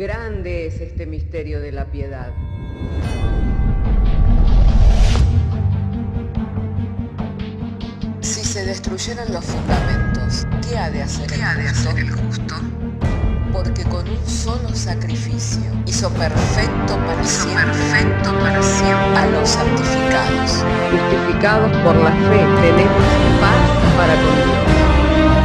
Grande es este misterio de la piedad. Si se destruyeran los fundamentos, ¿qué ha de hacer el justo? Porque con un solo sacrificio hizo perfecto para siempre a los santificados. Justificados por la fe, tenemos paz para con Dios.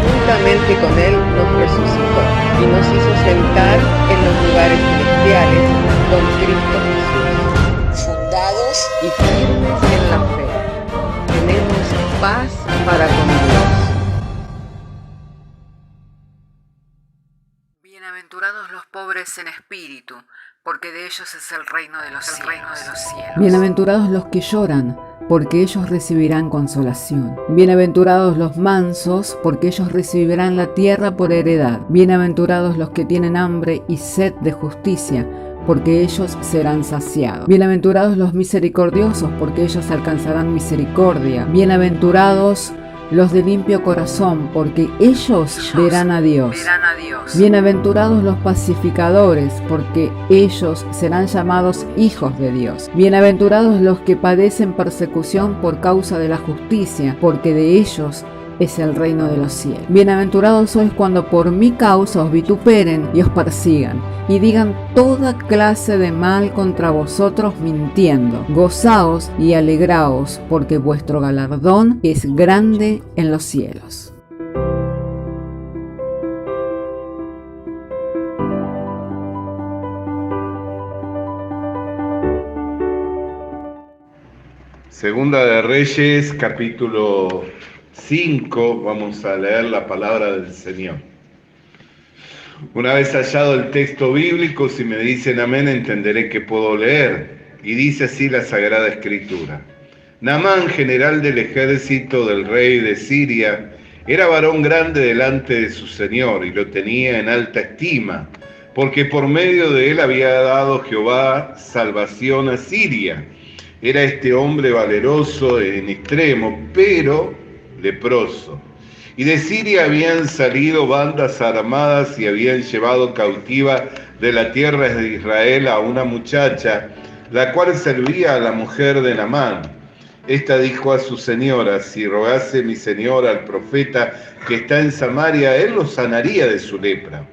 Juntamente con Él nos resucitó y nos hizo sentar en los lugares celestiales con Cristo Jesús. Fundados y firmes en la fe, tenemos paz para con Dios. Bienaventurados los pobres en espíritu, porque de ellos es el reino de los cielos. Bienaventurados los que lloran, porque ellos recibirán consolación. Bienaventurados los mansos, porque ellos recibirán la tierra por heredad. Bienaventurados los que tienen hambre y sed de justicia, porque ellos serán saciados. Bienaventurados los misericordiosos, porque ellos alcanzarán misericordia. Bienaventurados los de limpio corazón, porque ellos verán a Dios. Bienaventurados los pacificadores, porque ellos serán llamados hijos de Dios. Bienaventurados los que padecen persecución por causa de la justicia, porque de ellos es el reino de los cielos. Bienaventurados sois cuando por mi causa os vituperen y os persigan, y digan toda clase de mal contra vosotros mintiendo. Gozaos y alegraos, porque vuestro galardón es grande en los cielos. Segunda de Reyes, capítulo 5, vamos a leer la palabra del Señor. Una vez hallado el texto bíblico, si me dicen amén, entenderé que puedo leer. Y dice así la Sagrada Escritura. Naamán, general del ejército del rey de Siria, era varón grande delante de su señor y lo tenía en alta estima, porque por medio de él había dado Jehová salvación a Siria. Era este hombre valeroso en extremo, pero leproso. Y de Siria habían salido bandas armadas y habían llevado cautiva de la tierra de Israel a una muchacha, la cual servía a la mujer de Naamán. Esta dijo a su señora: si rogase mi señor al profeta que está en Samaria, él lo sanaría de su lepra.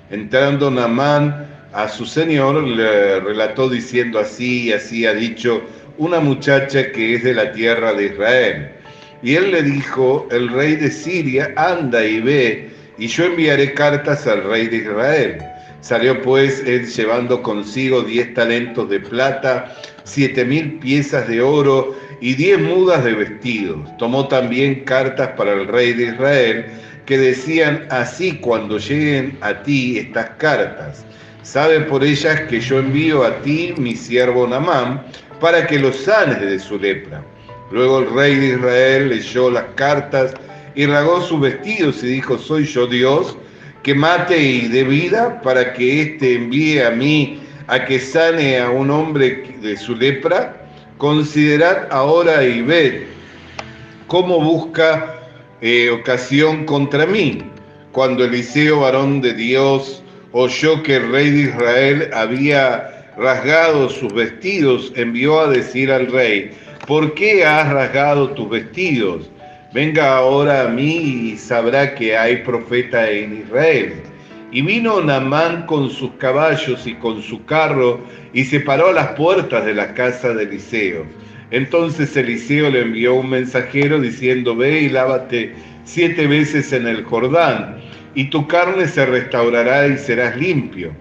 Entrando Naamán a su señor, le relató diciendo: así y así ha dicho una muchacha que es de la tierra de Israel. Y él le dijo: el rey de Siria, anda y ve, y yo enviaré cartas al rey de Israel. Salió pues él llevando consigo 10 talentos de plata, 7,000 piezas de oro y 10 mudas de vestidos. Tomó también cartas para el rey de Israel, que decían así: cuando lleguen a ti estas cartas, sabe por ellas que yo envío a ti mi siervo Naamán, para que lo sanes de su lepra. Luego el rey de Israel leyó las cartas y rasgó sus vestidos y dijo: ¿soy yo Dios que mate y dé vida para que éste envíe a mí a que sane a un hombre de su lepra? Considerad ahora y ved cómo busca ocasión contra mí. Cuando Eliseo, varón de Dios, oyó que el rey de Israel había rasgado sus vestidos, envió a decir al rey: ¿por qué has rasgado tus vestidos? Venga ahora a mí y sabrá que hay profeta en Israel. Y vino Naamán con sus caballos y con su carro y se paró a las puertas de la casa de Eliseo. Entonces Eliseo le envió un mensajero diciendo: ve y lávate 7 veces en el Jordán, y tu carne se restaurará y serás limpio.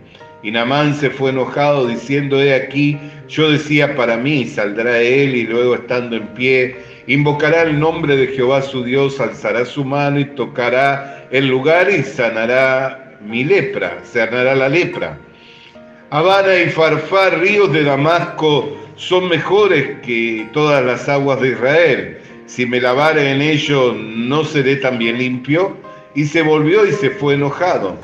Y Naamán se fue enojado diciendo: he aquí, yo decía para mí, saldrá él y luego estando en pie, invocará el nombre de Jehová su Dios, alzará su mano y tocará el lugar y sanará mi lepra, sanará la lepra. Habana y Farfar, ríos de Damasco, son mejores que todas las aguas de Israel. Si me lavare en ello, ¿no seré también limpio? Y se volvió y se fue enojado.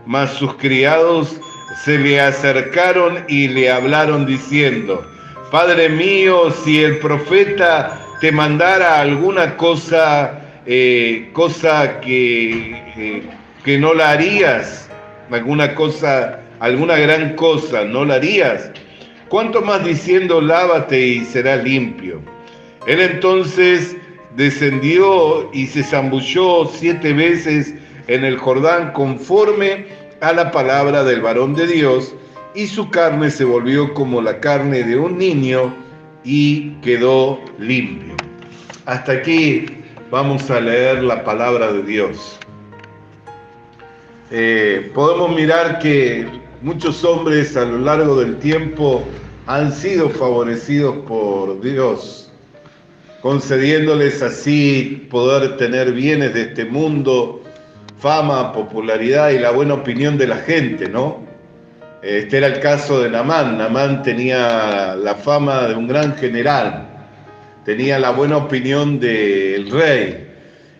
Mas sus criados se le acercaron y le hablaron diciendo: Padre mío, si el profeta te mandara alguna cosa que no la harías, alguna cosa alguna gran cosa, ¿no la harías? ¿Cuánto más diciendo, lávate y serás limpio? Él entonces descendió y se zambulló 7 veces en el Jordán conforme a la palabra del varón de Dios, y su carne se volvió como la carne de un niño y quedó limpio. Hasta aquí vamos a leer la palabra de Dios. Podemos mirar que muchos hombres a lo largo del tiempo han sido favorecidos por Dios, concediéndoles así poder tener bienes de este mundo, fama, popularidad y la buena opinión de la gente, ¿no? Este era el caso de Naamán. Naamán tenía la fama de un gran general, tenía la buena opinión del rey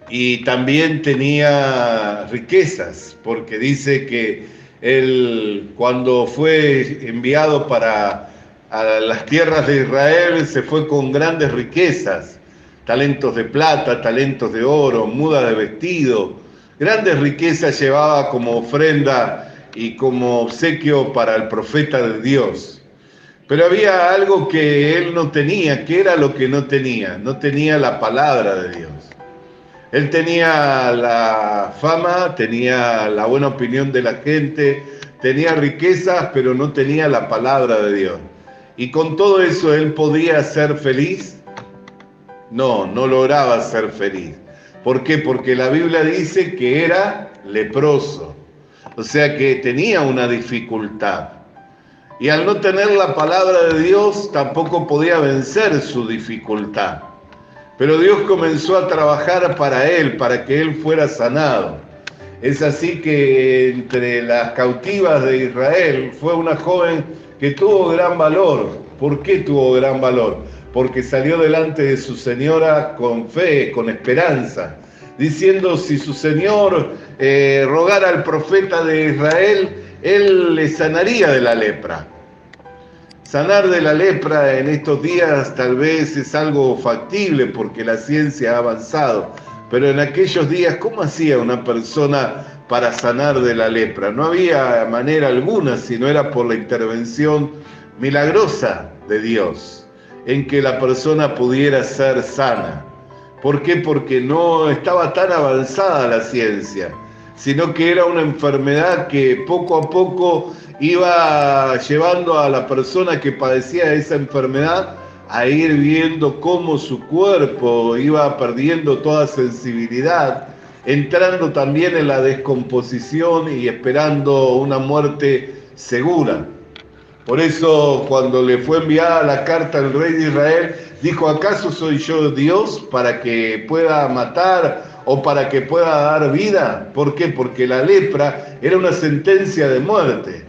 y también tenía riquezas, porque dice que él, cuando fue enviado para las tierras de Israel, se fue con grandes riquezas, talentos de plata, talentos de oro, muda de vestido, grandes riquezas llevaba como ofrenda y como obsequio para el profeta de Dios. Pero había algo que él no tenía. ¿Qué era lo que no tenía? No tenía la palabra de Dios. Él tenía la fama, tenía la buena opinión de la gente, tenía riquezas, pero no tenía la palabra de Dios. ¿Y con todo eso él podía ser feliz? No, no lograba ser feliz. ¿Por qué? Porque la Biblia dice que era leproso. O sea que tenía una dificultad. Y al no tener la palabra de Dios, tampoco podía vencer su dificultad. Pero Dios comenzó a trabajar para él, para que él fuera sanado. Es así que entre las cautivas de Israel fue una joven que tuvo gran valor. ¿Por qué tuvo gran valor? Porque salió delante de su señora con fe, con esperanza, diciendo: si su señor rogara al profeta de Israel, él le sanaría de la lepra. Sanar de la lepra en estos días tal vez es algo factible porque la ciencia ha avanzado, pero en aquellos días, ¿cómo hacía una persona para sanar de la lepra? No había manera alguna, si no era por la intervención milagrosa de Dios, en que la persona pudiera ser sana. ¿Por qué? Porque no estaba tan avanzada la ciencia, sino que era una enfermedad que poco a poco iba llevando a la persona que padecía esa enfermedad a ir viendo cómo su cuerpo iba perdiendo toda sensibilidad, entrando también en la descomposición y esperando una muerte segura. Por eso, cuando le fue enviada la carta al rey de Israel, dijo: ¿acaso soy yo Dios para que pueda matar o para que pueda dar vida? ¿Por qué? Porque la lepra era una sentencia de muerte.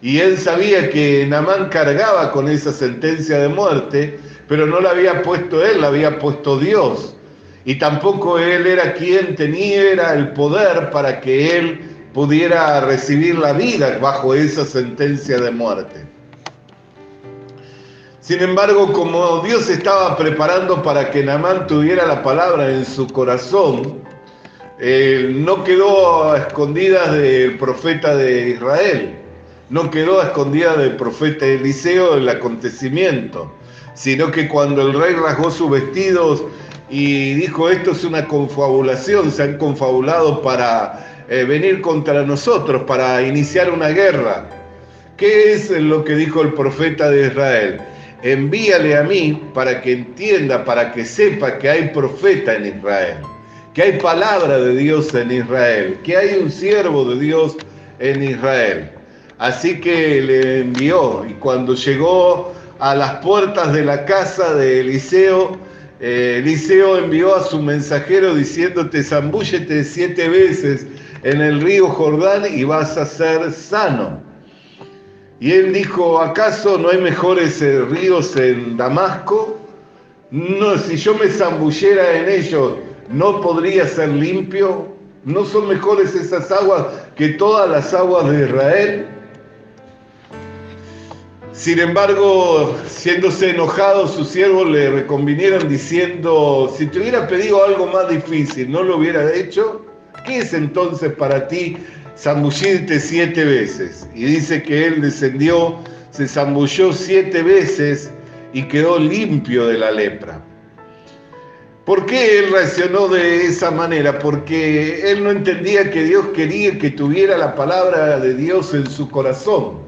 Y él sabía que Naamán cargaba con esa sentencia de muerte, pero no la había puesto él, la había puesto Dios. Y tampoco él era quien tenía el poder para que él pudiera recibir la vida bajo esa sentencia de muerte. Sin embargo, como Dios estaba preparando para que Naamán tuviera la palabra en su corazón, no quedó a escondidas del profeta de Israel, no quedó a escondidas del profeta Eliseo el acontecimiento, sino que cuando el rey rasgó sus vestidos y dijo: esto es una confabulación, se han confabulado para venir contra nosotros, para iniciar una guerra. ¿Qué es lo que dijo el profeta de Israel? Envíale a mí para que entienda, para que sepa que hay profeta en Israel, que hay palabra de Dios en Israel, que hay un siervo de Dios en Israel. Así que le envió, y cuando llegó a las puertas de la casa de Eliseo, Eliseo envió a su mensajero diciéndote: zambúllete 7 veces en el río Jordán y vas a ser sano. Y él dijo: ¿acaso no hay mejores ríos en Damasco? No, si yo me zambullera en ellos, ¿no podría ser limpio? ¿No son mejores esas aguas que todas las aguas de Israel? Sin embargo, siéndose enojados, sus siervos le reconvinieron diciendo: si te hubiera pedido algo más difícil, ¿no lo hubiera hecho? ¿Qué es entonces para ti zambullirte 7 veces. Y dice que él descendió, se zambulló 7 veces y quedó limpio de la lepra. ¿Por qué él reaccionó de esa manera? Porque él no entendía que Dios quería que tuviera la palabra de Dios en su corazón.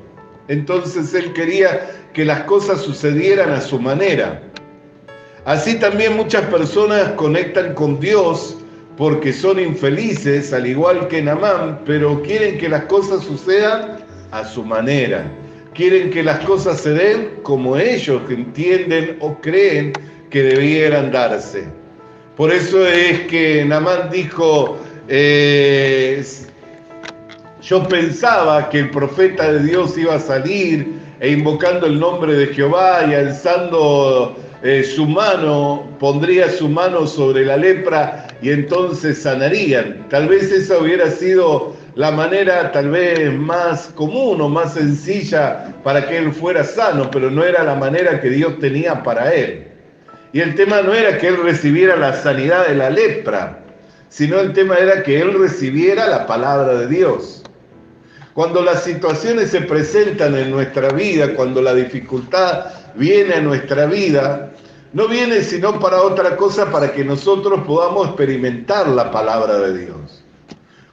Entonces él quería que las cosas sucedieran a su manera. Así también muchas personas conectan con Dios porque son infelices, al igual que Naamán, pero quieren que las cosas sucedan a su manera. Quieren que las cosas se den como ellos entienden o creen que debieran darse. Por eso es que Naamán dijo, yo pensaba que el profeta de Dios iba a salir e invocando el nombre de Jehová y alzando su mano, pondría su mano sobre la lepra y entonces sanarían. Tal vez esa hubiera sido la manera tal vez más común o más sencilla para que él fuera sano, pero no era la manera que Dios tenía para él. Y el tema no era que él recibiera la sanidad de la lepra, sino el tema era que él recibiera la palabra de Dios. Cuando las situaciones se presentan en nuestra vida, cuando la dificultad viene a nuestra vida, no viene sino para otra cosa, para que nosotros podamos experimentar la palabra de Dios.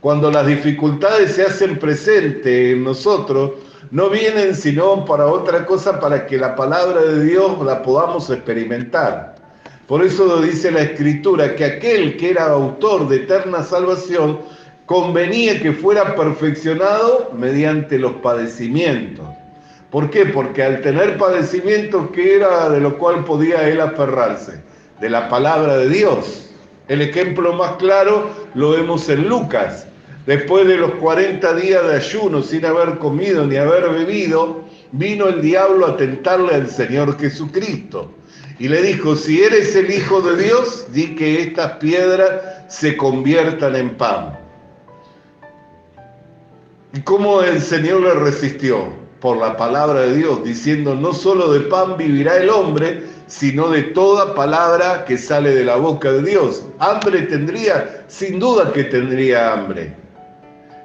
Cuando las dificultades se hacen presentes en nosotros, no vienen sino para otra cosa, para que la palabra de Dios la podamos experimentar. Por eso dice la Escritura que aquel que era autor de eterna salvación convenía que fuera perfeccionado mediante los padecimientos. ¿Por qué? Porque al tener padecimientos, ¿qué era de lo cual podía él aferrarse? De la palabra de Dios. El ejemplo más claro lo vemos en Lucas. Después de los 40 días de ayuno, sin haber comido ni haber bebido, vino el diablo a tentarle al Señor Jesucristo. Y le dijo, si eres el Hijo de Dios, di que estas piedras se conviertan en pan. ¿Y cómo el Señor le resistió? Por la palabra de Dios, diciendo, no solo de pan vivirá el hombre, sino de toda palabra que sale de la boca de Dios. ¿Hambre tendría? Sin duda que tendría hambre.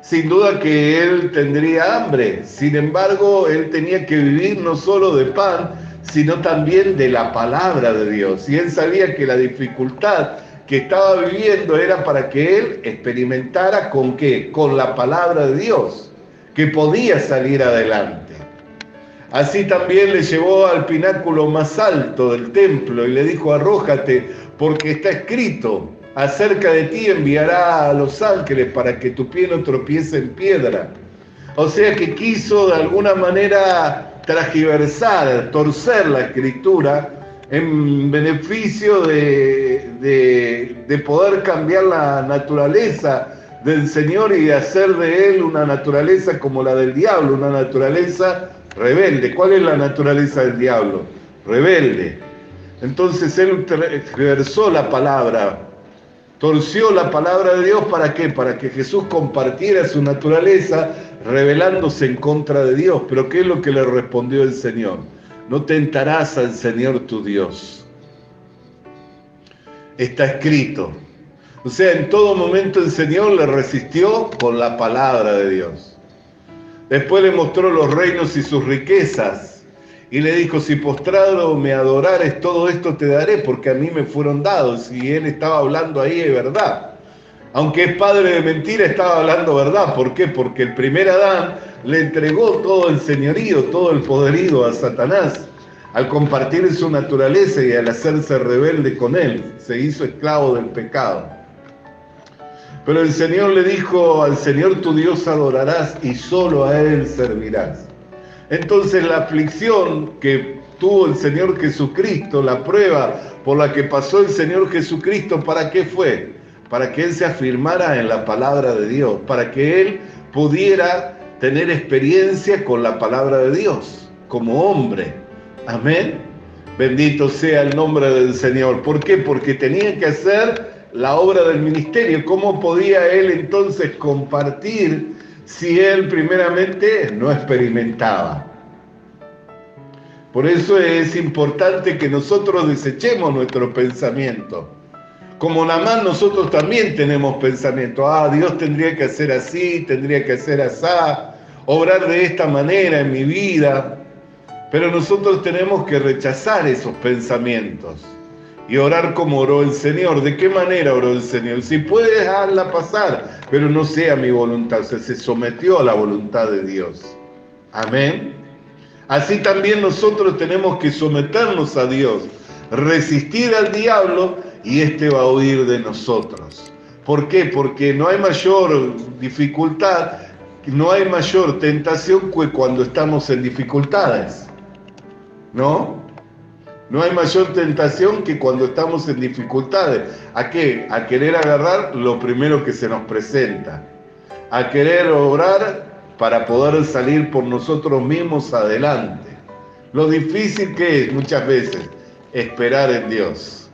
Sin duda que él tendría hambre. Sin embargo, él tenía que vivir no solo de pan, sino también de la palabra de Dios. Y él sabía que la dificultad que estaba viviendo era para que él experimentara ¿con qué? Con la palabra de Dios, que podía salir adelante. Así también le llevó al pináculo más alto del templo y le dijo, arrójate, porque está escrito, acerca de ti enviará a los ángeles para que tu pie no tropiece en piedra. O sea que quiso de alguna manera transgiversar, torcer la Escritura en beneficio de poder cambiar la naturaleza del Señor y de hacer de él una naturaleza como la del diablo, una naturaleza rebelde. ¿Cuál es la naturaleza del diablo? Rebelde. Entonces él transgiversó la palabra, torció la palabra de Dios. ¿Para qué? Para que Jesús compartiera su naturaleza rebelándose en contra de Dios. Pero ¿qué es lo que le respondió el Señor? No tentarás al Señor tu Dios. Está escrito. O sea, en todo momento el Señor le resistió con la palabra de Dios. Después le mostró los reinos y sus riquezas. Y le dijo, si postrado me adorares, todo esto te daré, porque a mí me fueron dados. Y él estaba hablando ahí de verdad. Aunque es padre de mentira, estaba hablando verdad. ¿Por qué? Porque el primer Adán le entregó todo el señorío, todo el poderío a Satanás. Al compartir su naturaleza y al hacerse rebelde con él, se hizo esclavo del pecado. Pero el Señor le dijo, al Señor tu Dios adorarás y solo a Él servirás. Entonces la aflicción que tuvo el Señor Jesucristo, la prueba por la que pasó el Señor Jesucristo, ¿para qué fue? Para que Él se afirmara en la palabra de Dios, para que Él pudiera tener experiencia con la palabra de Dios, como hombre. Amén. Bendito sea el nombre del Señor. ¿Por qué? Porque tenía que hacer la obra del ministerio. ¿Cómo podía Él entonces compartir si Él primeramente no experimentaba? Por eso es importante que nosotros desechemos nuestro pensamiento. Como Naamán, nosotros también tenemos pensamientos. Dios tendría que hacer así, tendría que hacer asá, obrar de esta manera en mi vida. Pero nosotros tenemos que rechazar esos pensamientos y orar como oró el Señor. ¿De qué manera oró el Señor? Si puedes, hazla pasar, pero no sea mi voluntad. O sea, se sometió a la voluntad de Dios. Amén. Así también nosotros tenemos que someternos a Dios, resistir al diablo y éste va a huir de nosotros. ¿Por qué? Porque no hay mayor dificultad, no hay mayor tentación que cuando estamos en dificultades. ¿No? No hay mayor tentación que cuando estamos en dificultades. ¿A qué? A querer agarrar lo primero que se nos presenta. A querer obrar para poder salir por nosotros mismos adelante. Lo difícil que es muchas veces esperar en Dios.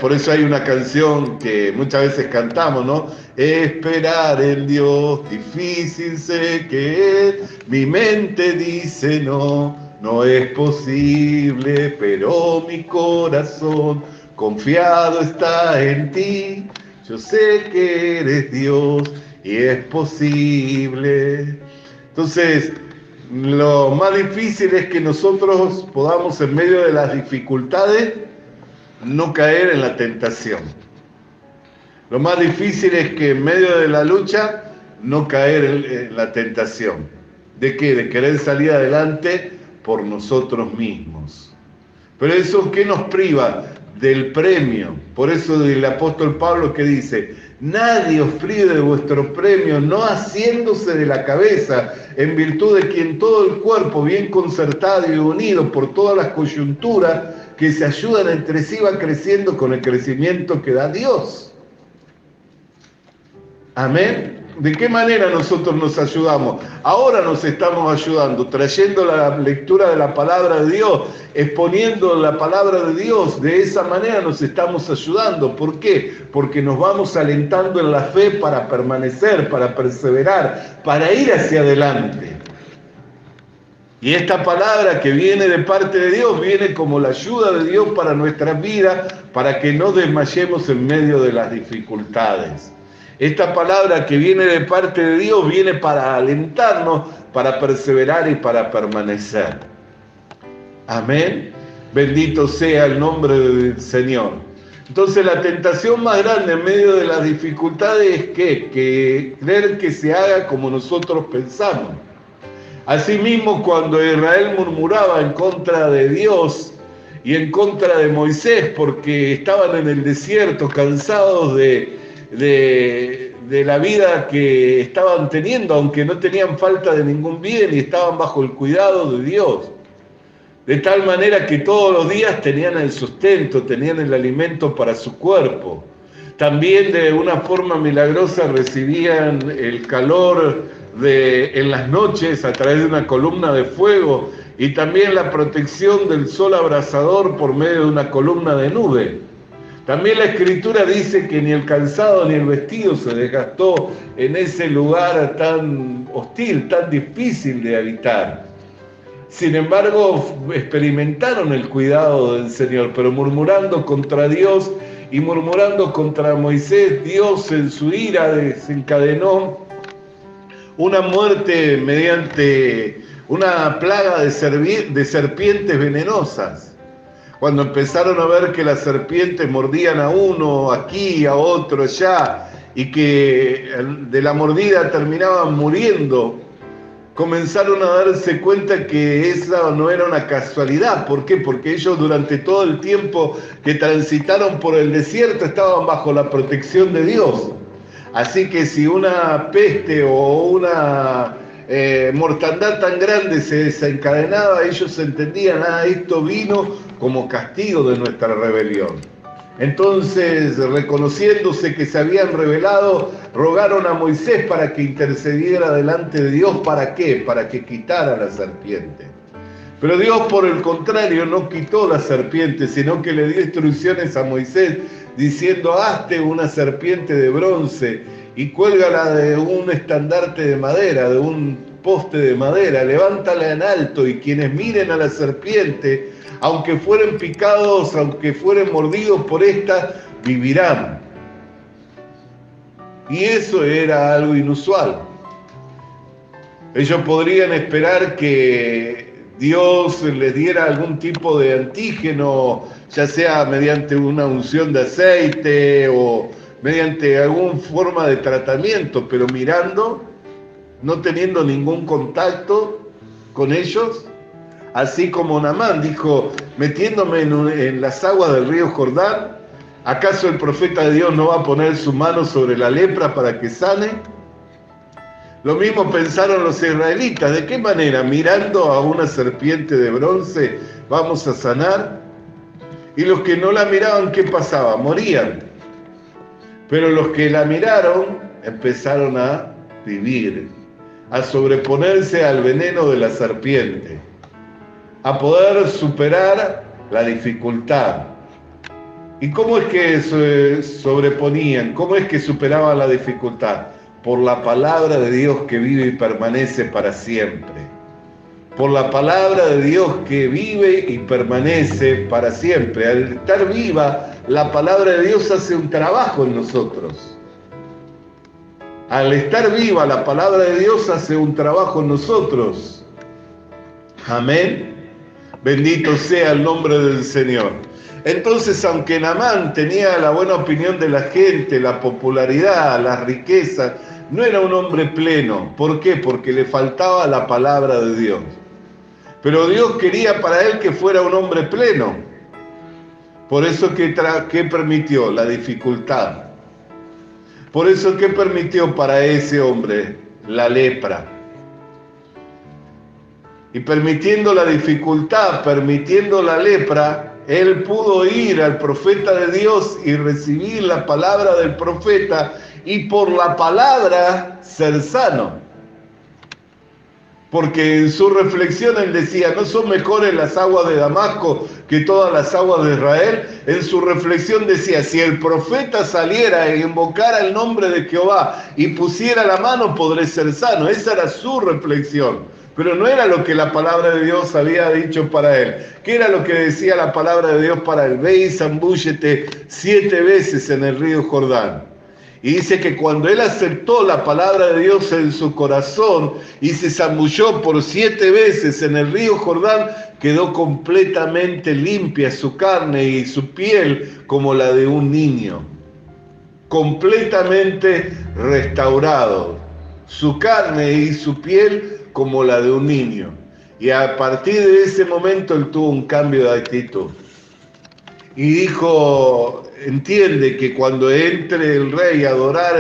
Por eso hay una canción que muchas veces cantamos, ¿no? Esperar en Dios, difícil sé que es, mi mente dice no. No es posible, pero mi corazón confiado está en ti. Yo sé que eres Dios y es posible. Entonces, lo más difícil es que nosotros podamos, en medio de las dificultades, no caer en la tentación. Lo más difícil es que en medio de la lucha, no caer en la tentación. ¿De qué? De querer salir adelante por nosotros mismos. Pero eso, ¿qué nos priva? Del premio. Por eso el apóstol Pablo que dice, nadie os prive de vuestro premio, no haciéndose de la cabeza, en virtud de quien todo el cuerpo, bien concertado y unido por todas las coyunturas que se ayudan entre sí, va creciendo con el crecimiento que da Dios. Amén. ¿De qué manera nosotros nos ayudamos? Ahora nos estamos ayudando, trayendo la lectura de la palabra de Dios, exponiendo la palabra de Dios. De esa manera nos estamos ayudando. ¿Por qué? Porque nos vamos alentando en la fe para permanecer, para perseverar, para ir hacia adelante. Y esta palabra que viene de parte de Dios, viene como la ayuda de Dios para nuestras vidas, para que no desmayemos en medio de las dificultades. Esta palabra que viene de parte de Dios viene para alentarnos, para perseverar y para permanecer. Amén. Bendito sea el nombre del Señor. Entonces la tentación más grande en medio de las dificultades es que creer que se haga como nosotros pensamos. Asimismo, cuando Israel murmuraba en contra de Dios y en contra de Moisés porque estaban en el desierto cansados de la vida que estaban teniendo, aunque no tenían falta de ningún bien y estaban bajo el cuidado de Dios. De tal manera que todos los días tenían el sustento, tenían el alimento para su cuerpo. También de una forma milagrosa recibían el calor en las noches a través de una columna de fuego y también la protección del sol abrasador por medio de una columna de nube. También la Escritura dice que ni el calzado ni el vestido se desgastó en ese lugar tan hostil, tan difícil de habitar. Sin embargo, experimentaron el cuidado del Señor, pero murmurando contra Dios y murmurando contra Moisés, Dios en su ira desencadenó una muerte mediante una plaga de serpientes venenosas. Cuando empezaron a ver que las serpientes mordían a uno aquí, a otro allá, y que de la mordida terminaban muriendo, comenzaron a darse cuenta que esa no era una casualidad. ¿Por qué? Porque ellos durante todo el tiempo que transitaron por el desierto estaban bajo la protección de Dios. Así que si una peste o una mortandad tan grande se desencadenaba, ellos entendían, esto vino como castigo de nuestra rebelión. Entonces, reconociéndose que se habían rebelado, rogaron a Moisés para que intercediera delante de Dios. ¿Para qué? Para que quitara la serpiente. Pero Dios, por el contrario, no quitó la serpiente, sino que le dio instrucciones a Moisés, diciendo, hazte una serpiente de bronce y cuélgala de un estandarte de madera, de un poste de madera, levántala en alto, y quienes miren a la serpiente, aunque fueren picados, aunque fueren mordidos por esta, vivirán. Y eso era algo inusual. Ellos podrían esperar que Dios les diera algún tipo de antígeno, ya sea mediante una unción de aceite o mediante alguna forma de tratamiento, pero mirando, no teniendo ningún contacto con ellos, así como Naamán dijo, metiéndome en las aguas del río Jordán, ¿acaso el profeta de Dios no va a poner su mano sobre la lepra para que sane? Lo mismo pensaron los israelitas. ¿De qué manera? Mirando a una serpiente de bronce, ¿vamos a sanar? Y los que no la miraban, ¿qué pasaba? Morían. Pero los que la miraron empezaron a vivir, a sobreponerse al veneno de la serpiente, a poder superar la dificultad. ¿Y cómo es que se sobreponían? ¿Cómo es que superaban la dificultad? Por la palabra de Dios que vive y permanece para siempre. Por la palabra de Dios que vive y permanece para siempre. Al estar viva, la palabra de Dios hace un trabajo en nosotros. Al estar viva, la palabra de Dios hace un trabajo en nosotros. Amén. Bendito sea el nombre del Señor. Entonces, aunque Naamán tenía la buena opinión de la gente, la popularidad, las riquezas, no era un hombre pleno. ¿Por qué? Porque le faltaba la palabra de Dios. Pero Dios quería para él que fuera un hombre pleno. Por eso ¿qué permitió? La dificultad. Por eso ¿qué permitió para ese hombre? La lepra. Y permitiendo la dificultad, permitiendo la lepra, él pudo ir al profeta de Dios y recibir la palabra del profeta y por la palabra ser sano. Porque en su reflexión él decía, ¿no son mejores las aguas de Damasco que todas las aguas de Israel? En su reflexión decía, si el profeta saliera e invocara el nombre de Jehová y pusiera la mano, podré ser sano. Esa era su reflexión. Pero no era lo que la palabra de Dios había dicho para él. ¿Qué era lo que decía la palabra de Dios para él? Ve y zambúllete 7 veces en el río Jordán. Y dice que cuando él aceptó la palabra de Dios en su corazón y se zambulló por 7 veces en el río Jordán, quedó completamente limpia su carne y su piel como la de un niño. Completamente restaurado. Su carne y su piel como la de un niño. Y a partir de ese momento él tuvo un cambio de actitud. Y dijo, entiende que cuando entre el rey a adorar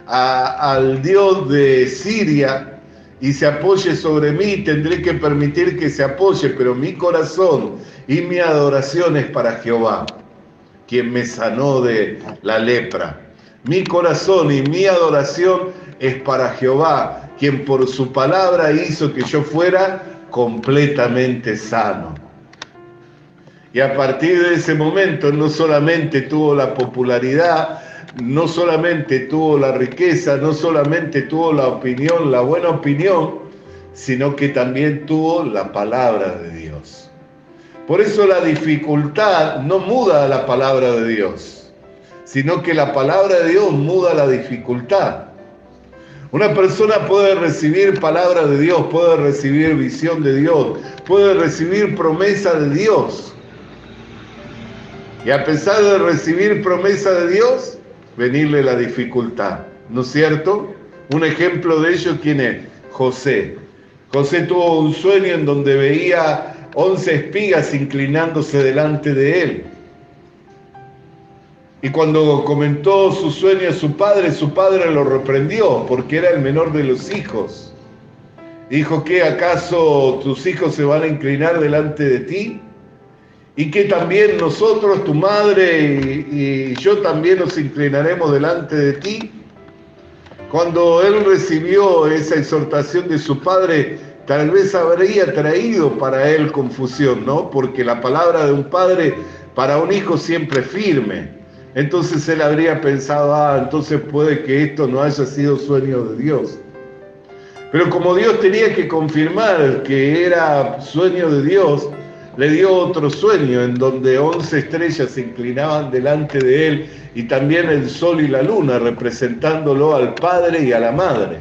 al Dios de Siria y se apoye sobre mí, tendré que permitir que se apoye, pero mi corazón y mi adoración es para Jehová, quien me sanó de la lepra. Mi corazón y mi adoración es para Jehová, quien por su palabra hizo que yo fuera completamente sano. Y a partir de ese momento no solamente tuvo la popularidad, no solamente tuvo la riqueza, no solamente tuvo la opinión, la buena opinión, sino que también tuvo la palabra de Dios. Por eso la dificultad no muda la palabra de Dios, sino que la palabra de Dios muda la dificultad. Una persona puede recibir palabra de Dios, puede recibir visión de Dios, puede recibir promesa de Dios. Y a pesar de recibir promesa de Dios, venirle la dificultad, ¿no es cierto? Un ejemplo de ello, ¿quién es? José. José tuvo un sueño en donde veía 11 espigas inclinándose delante de él. Y cuando comentó su sueño a su padre lo reprendió porque era el menor de los hijos. Dijo, ¿qué acaso tus hijos se van a inclinar delante de ti? Y que también nosotros, tu madre y yo también nos inclinaremos delante de ti. Cuando él recibió esa exhortación de su padre, tal vez habría traído para él confusión, ¿no? Porque la palabra de un padre para un hijo siempre es firme. Entonces él habría pensado, entonces puede que esto no haya sido sueño de Dios. Pero como Dios tenía que confirmar que era sueño de Dios, le dio otro sueño en donde 11 estrellas se inclinaban delante de él y también el sol y la luna, representándolo al padre y a la madre.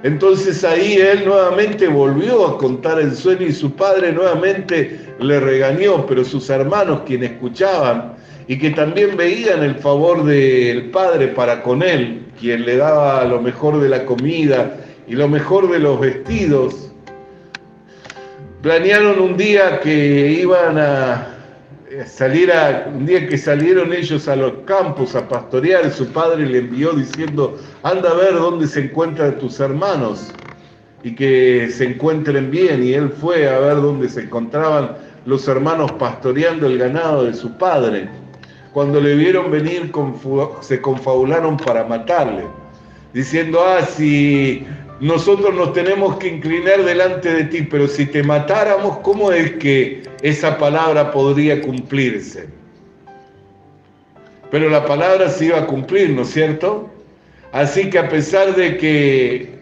Entonces ahí él nuevamente volvió a contar el sueño y su padre nuevamente le regañó, pero sus hermanos, quienes escuchaban y que también veían el favor del padre para con él, quien le daba lo mejor de la comida y lo mejor de los vestidos, planearon un día que iban a un día que salieron ellos a los campos a pastorear, su padre le envió diciendo: anda a ver dónde se encuentran tus hermanos y que se encuentren bien. Y él fue a ver dónde se encontraban los hermanos pastoreando el ganado de su padre. Cuando le vieron venir, se confabularon para matarle, diciendo: si nosotros nos tenemos que inclinar delante de ti, pero si te matáramos, ¿cómo es que esa palabra podría cumplirse? Pero la palabra se iba a cumplir, ¿no es cierto? Así que a pesar de que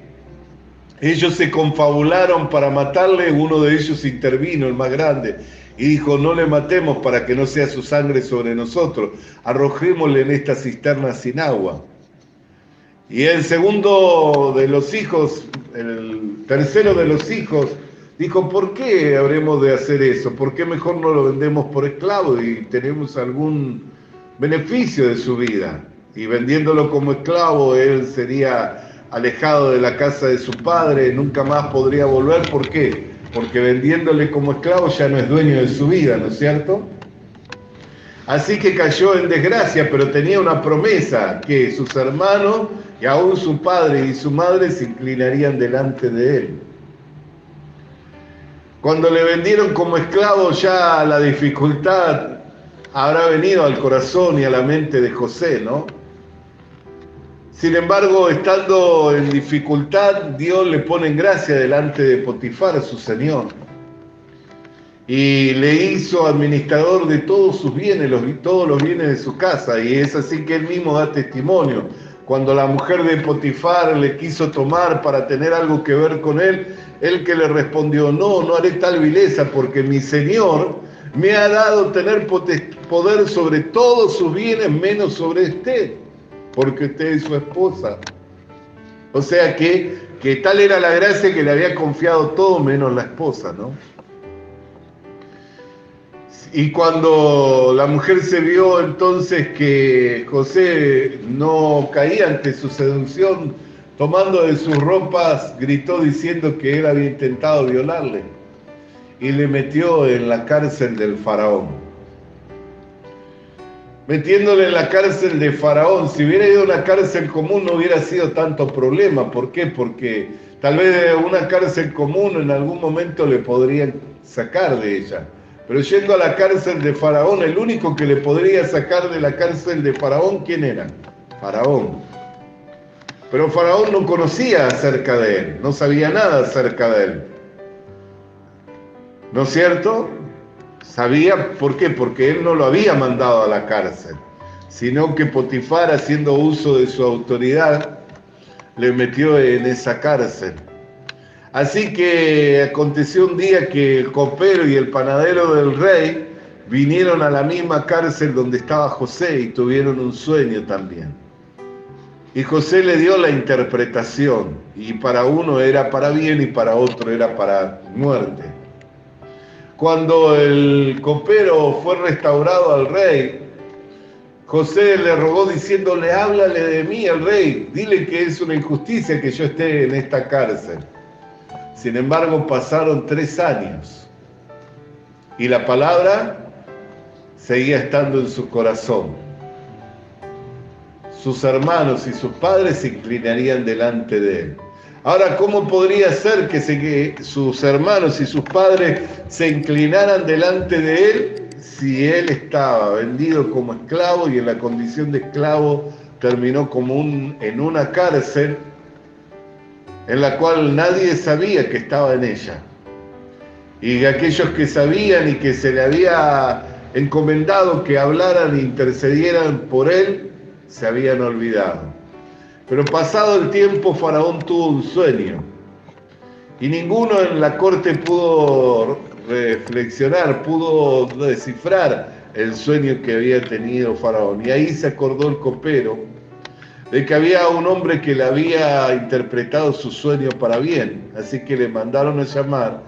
ellos se confabularon para matarle, uno de ellos intervino, el más grande, y dijo: no le matemos para que no sea su sangre sobre nosotros, arrojémosle en esta cisterna sin agua. Y el segundo de los hijos, el tercero de los hijos, dijo: ¿por qué habremos de hacer eso? ¿Por qué mejor no lo vendemos por esclavo y tenemos algún beneficio de su vida? Y vendiéndolo como esclavo, él sería alejado de la casa de su padre, nunca más podría volver. ¿Por qué? Porque vendiéndole como esclavo ya no es dueño de su vida, ¿no es cierto? Así que cayó en desgracia, pero tenía una promesa, que sus hermanos y aún su padre y su madre se inclinarían delante de él. Cuando le vendieron como esclavo, ya la dificultad habrá venido al corazón y a la mente de José, ¿no? Sin embargo, estando en dificultad, Dios le pone en gracia delante de Potifar, su señor, y le hizo administrador de todos sus bienes, todos los bienes de su casa. Y es así que él mismo da testimonio. Cuando la mujer de Potifar le quiso tomar para tener algo que ver con él, él que le respondió: no haré tal vileza, porque mi Señor me ha dado tener poder sobre todos sus bienes, menos sobre usted, porque usted es su esposa. O sea que tal era la gracia que le había confiado todo menos la esposa, ¿no? Y cuando la mujer se vio entonces que José no caía ante su seducción, tomando de sus ropas, gritó diciendo que él había intentado violarle y le metió en la cárcel del faraón. Metiéndole en la cárcel de faraón, si hubiera ido a una cárcel común no hubiera sido tanto problema. ¿Por qué? Porque tal vez de una cárcel común en algún momento le podrían sacar de ella. Pero yendo a la cárcel de Faraón, el único que le podría sacar de la cárcel de Faraón, ¿quién era? Faraón. Pero Faraón no conocía acerca de él, no sabía nada acerca de él. ¿No es cierto? Sabía, ¿por qué? Porque él no lo había mandado a la cárcel, sino que Potifar, haciendo uso de su autoridad, le metió en esa cárcel. Así que aconteció un día que el copero y el panadero del rey vinieron a la misma cárcel donde estaba José y tuvieron un sueño también. Y José le dio la interpretación, y para uno era para bien y para otro era para muerte. Cuando el copero fue restaurado al rey, José le rogó diciéndole: háblale de mí al rey, dile que es una injusticia que yo esté en esta cárcel. Sin embargo, pasaron 3 años y la palabra seguía estando en su corazón. Sus hermanos y sus padres se inclinarían delante de él. Ahora, ¿cómo podría ser que sus hermanos y sus padres se inclinaran delante de él si él estaba vendido como esclavo y en la condición de esclavo terminó en una cárcel en la cual nadie sabía que estaba en ella? Y aquellos que sabían y que se le había encomendado que hablaran e intercedieran por él, se habían olvidado. Pero pasado el tiempo, Faraón tuvo un sueño y ninguno en la corte pudo reflexionar, pudo descifrar el sueño que había tenido Faraón. Y ahí se acordó el copero de que había un hombre que le había interpretado su sueño para bien. Así que le mandaron a llamar,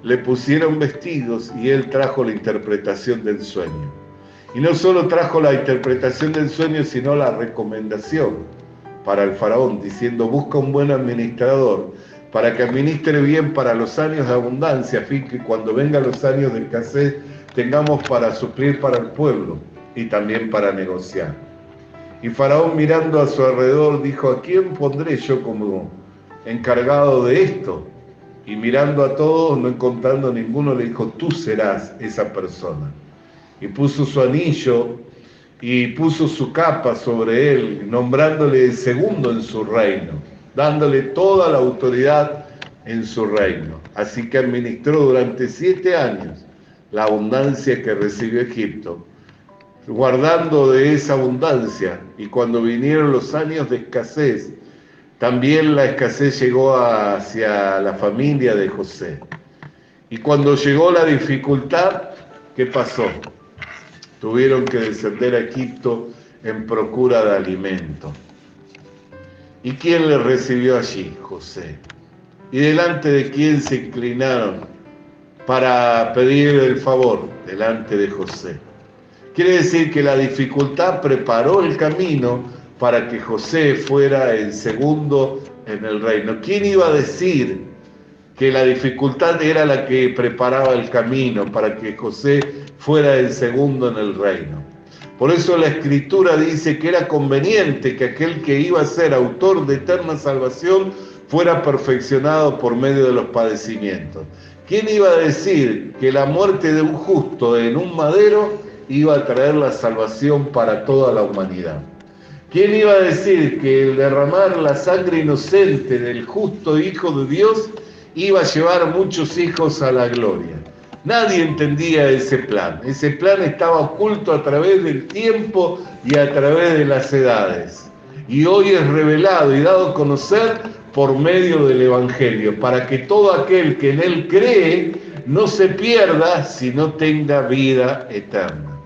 le pusieron vestidos y él trajo la interpretación del sueño. Y no solo trajo la interpretación del sueño, sino la recomendación para el faraón, diciendo: busca un buen administrador para que administre bien para los años de abundancia, a fin que cuando vengan los años de escasez tengamos para suplir para el pueblo y también para negociar. Y Faraón, mirando a su alrededor, dijo: ¿a quién pondré yo como encargado de esto? Y mirando a todos, no encontrando ninguno, le dijo: tú serás esa persona. Y puso su anillo y puso su capa sobre él, nombrándole el segundo en su reino, dándole toda la autoridad en su reino. Así que administró durante 7 años la abundancia que recibió Egipto, guardando de esa abundancia. Y cuando vinieron los años de escasez, también la escasez llegó hacia la familia de José. Y cuando llegó la dificultad, ¿qué pasó? Tuvieron que descender a Egipto en procura de alimento. ¿Y quién le recibió allí? José. ¿Y delante de quién se inclinaron para pedir el favor? Delante de José. Quiere decir que la dificultad preparó el camino para que José fuera el segundo en el reino. ¿Quién iba a decir que la dificultad era la que preparaba el camino para que José fuera el segundo en el reino? Por eso la Escritura dice que era conveniente que aquel que iba a ser autor de eterna salvación fuera perfeccionado por medio de los padecimientos. ¿Quién iba a decir que la muerte de un justo en un madero iba a traer la salvación para toda la humanidad? ¿Quién iba a decir que el derramar la sangre inocente del justo Hijo de Dios iba a llevar muchos hijos a la gloria? Nadie entendía ese plan. Ese plan estaba oculto a través del tiempo y a través de las edades. Y hoy es revelado y dado a conocer por medio del Evangelio, para que todo aquel que en él cree no se pierda, sino tenga vida eterna.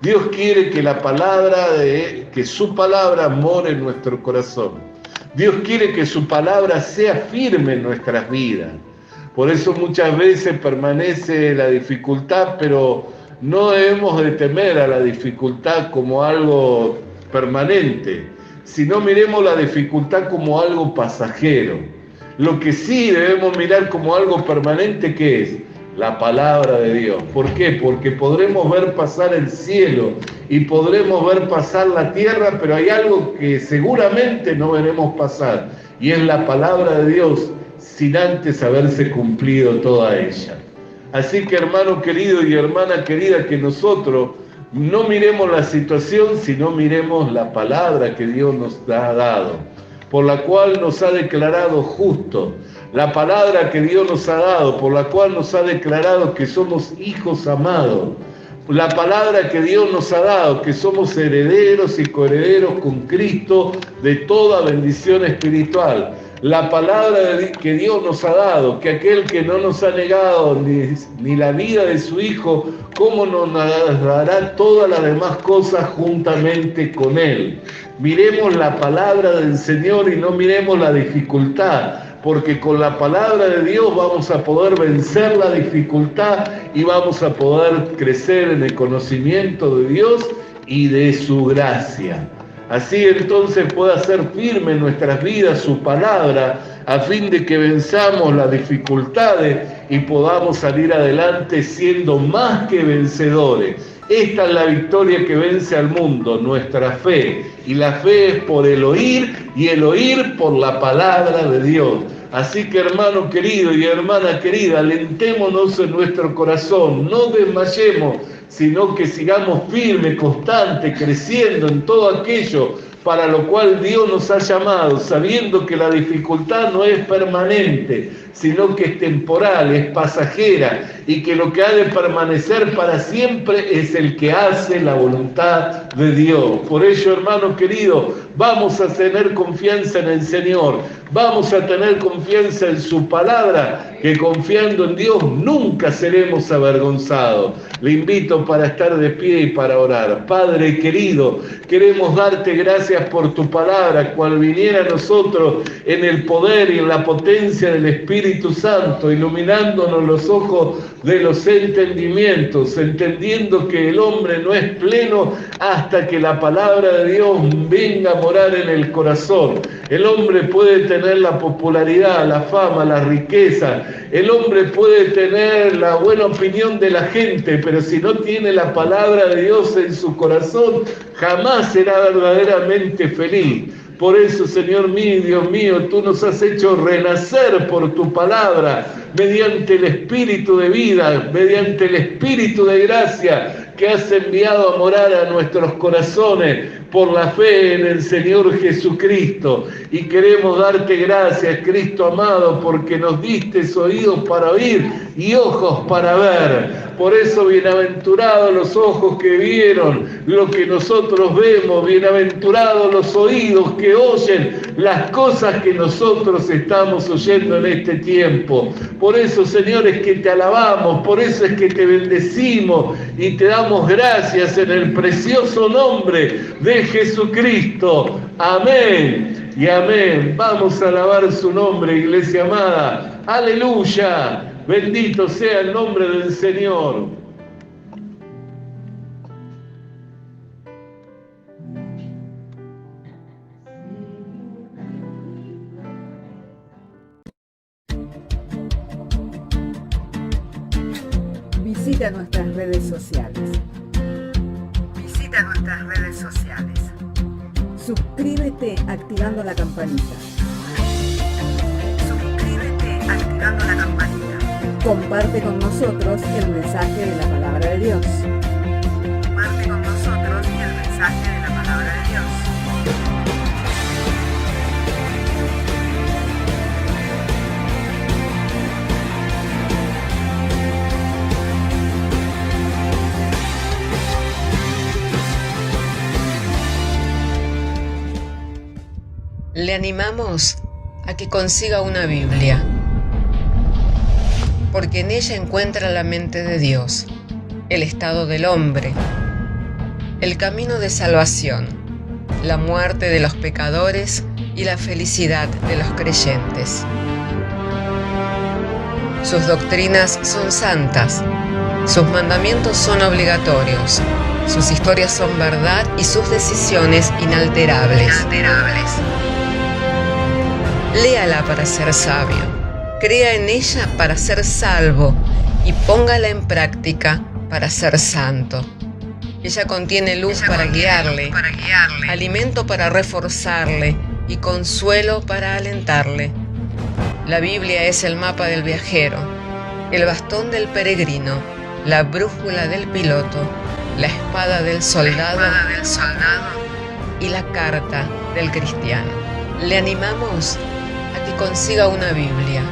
Dios quiere que que su palabra more en nuestro corazón. Dios quiere que su palabra sea firme en nuestras vidas. Por eso muchas veces permanece la dificultad, pero no debemos de temer a la dificultad como algo permanente, sino miremos la dificultad como algo pasajero. Lo que sí debemos mirar como algo permanente, ¿qué es? La palabra de Dios. ¿Por qué? Porque podremos ver pasar el cielo y podremos ver pasar la tierra, pero hay algo que seguramente no veremos pasar, y es la palabra de Dios, sin antes haberse cumplido toda ella. Así que, hermano querido y hermana querida, que nosotros no miremos la situación, sino miremos la palabra que Dios nos ha dado, por la cual nos ha declarado justos. La palabra que Dios nos ha dado, por la cual nos ha declarado que somos hijos amados. La palabra que Dios nos ha dado, que somos herederos y coherederos con Cristo de toda bendición espiritual. La palabra que Dios nos ha dado, que aquel que no nos ha negado ni la vida de su Hijo, ¿cómo nos dará todas las demás cosas juntamente con Él? Miremos la palabra del Señor y no miremos la dificultad, porque con la palabra de Dios vamos a poder vencer la dificultad y vamos a poder crecer en el conocimiento de Dios y de su gracia. Así entonces pueda ser firme en nuestras vidas su palabra, a fin de que venzamos las dificultades y podamos salir adelante siendo más que vencedores. Esta es la victoria que vence al mundo, nuestra fe. Y la fe es por el oír, y el oír por la palabra de Dios. Así que, hermano querido y hermana querida, alentémonos en nuestro corazón, no desmayemos, sino que sigamos firmes, constantes, creciendo en todo aquello para lo cual Dios nos ha llamado, sabiendo que la dificultad no es permanente, sino que es temporal, es pasajera, y que lo que ha de permanecer para siempre es el que hace la voluntad de Dios. Por ello, hermano querido, Vamos a tener confianza en el Señor, vamos a tener confianza en su palabra, que confiando en Dios nunca seremos avergonzados. Le invito para estar de pie y para orar. Padre querido, queremos darte gracias por tu palabra, cual viniera a nosotros en el poder y en la potencia del Espíritu Santo, iluminándonos los ojos de los entendimientos, entendiendo que el hombre no es pleno hasta que la palabra de Dios venga a morar en el corazón. El hombre puede tener la popularidad, la fama, la riqueza, el hombre puede tener la buena opinión de la gente, pero si no tiene la palabra de Dios en su corazón, jamás será verdaderamente feliz. Por eso, Señor mío, Dios mío, tú nos has hecho renacer por tu palabra, mediante el Espíritu de vida, mediante el Espíritu de gracia que has enviado a morar a nuestros corazones por la fe en el Señor Jesucristo. Y queremos darte gracias, Cristo amado, porque nos diste oídos para oír y ojos para ver. Por eso, bienaventurados los ojos que vieron lo que nosotros vemos, bienaventurados los oídos que oyen las cosas que nosotros estamos oyendo en este tiempo. Por eso, Señor, es que te alabamos, por eso es que te bendecimos y te damos gracias en el precioso nombre de Jesucristo. Amén y amén. Vamos a alabar su nombre, iglesia amada. Aleluya. Bendito sea el nombre del Señor. Visita nuestras redes sociales. Suscríbete activando la campanita. Comparte con nosotros el mensaje de la palabra de Dios. Le animamos a que consiga una Biblia, porque en ella encuentra la mente de Dios, el estado del hombre, el camino de salvación, la muerte de los pecadores y la felicidad de los creyentes. Sus doctrinas son santas, sus mandamientos son obligatorios, sus historias son verdad y sus decisiones inalterables. Léala para ser sabio, crea en ella para ser salvo y póngala en práctica para ser santo. Ella contiene luz para guiarle, alimento para reforzarle y consuelo para alentarle. La Biblia es el mapa del viajero, el bastón del peregrino, la brújula del piloto, la espada del soldado y la carta del cristiano. Le animamos a que consiga una Biblia,